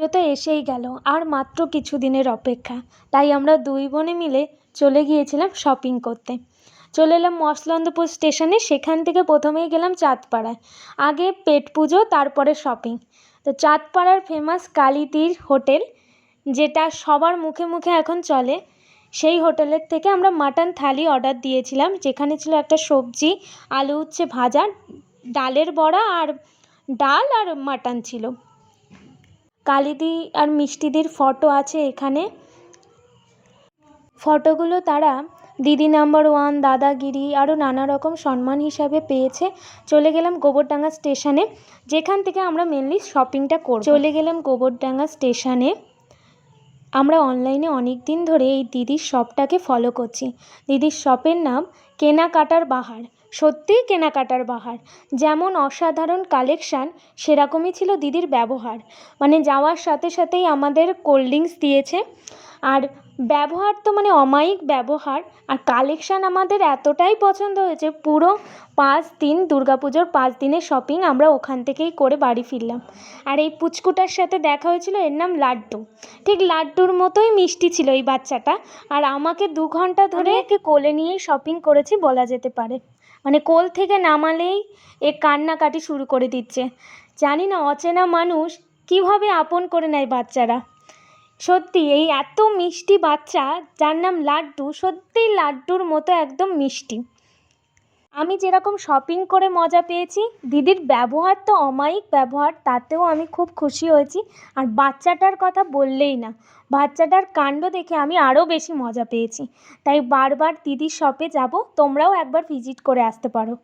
পুজো তো এসেই গেল, আর মাত্র কিছুদিনের অপেক্ষা। তাই আমরা দুই বোনে মিলে চলে গিয়েছিলাম শপিং করতে। চলে এলাম মসলন্দপুর স্টেশনে, সেখান থেকে প্রথমেই গেলাম চাঁদপাড়ায়। আগে পেট পুজো, তারপরে শপিং। তো চাঁদপাড়ার ফেমাস কালীতীর হোটেল, যেটা সবার মুখে মুখে এখন চলে, সেই হোটেলের থেকে আমরা মাটন থালি অর্ডার দিয়েছিলাম, যেখানে ছিল একটা সবজি, আলু উচ্ছে ভাজা, ডালের বড়া আর ডাল আর মাটন ছিল। কালীদি আর মিষ্টিদির ফটো আছে এখানে। ফটোগুলো তারা দিদি নাম্বার ওয়ান, দাদাগিরি আরও নানা রকম সম্মান হিসাবে পেয়েছে। চলে গেলাম গোবরডাঙ্গা স্টেশনে, যেখান থেকে আমরা মেনলি শপিংটা করব। চলে গেলাম গোবরডাঙ্গা স্টেশনে। আমরা অনলাইনে অনেক দিন ধরে এই দিদির শপটাকে ফলো করছি। দিদির শপের নাম কেনাকাটার বাহার। সত্যিই কেনাকাটার বাহার। যেমন অসাধারণ কালেকশান, সেরকমই ছিল দিদির ব্যবহার। মানে যাওয়ার সাথে সাথেই আমাদের কোল্ড ড্রিঙ্কস দিয়েছে। আর ব্যবহার তো মানে অমায়িক ব্যবহার। আর কালেকশান আমাদের এতটাই পছন্দ হয়েছে, পুরো 5 দিন, দুর্গাপুজোর 5 দিনের শপিং আমরা ওখান থেকেই করে বাড়ি ফিরলাম। আর এই পুচকুটার সাথে দেখা হয়েছিল, এর নাম লাড্ডু। ঠিক লাড্ডুর মতোই মিষ্টি ছিল এই বাচ্চাটা। আর আমাকে 2 ঘন্টা ধরে একে কোলে নিয়েই শপিং করেছি বলা যেতে পারে। মানে কোল থেকে নামালেই এ কান্নাকাটি শুরু করে দিচ্ছে। জানি না অচেনা মানুষ কীভাবে আপন করে নেয় বাচ্চারা। সত্যি এই এত মিষ্টি বাচ্চা, যার নাম লাড্ডু, সত্যিই লাড্ডুর মতো একদম মিষ্টি। আমি যেরকম শপিং করে মজা পেয়েছি, দিদির ব্যবহার তো অমায়িক ব্যবহার, তাতেও আমি খুব খুশি হয়েছি। আর বাচ্চাটার কথা বললেই না, বাচ্চাটার কাণ্ড দেখে আমি আরও বেশি মজা পেয়েছি। তাই বারবার দিদির শপে যাব, তোমরাও একবার ভিজিট করে আসতে পারো।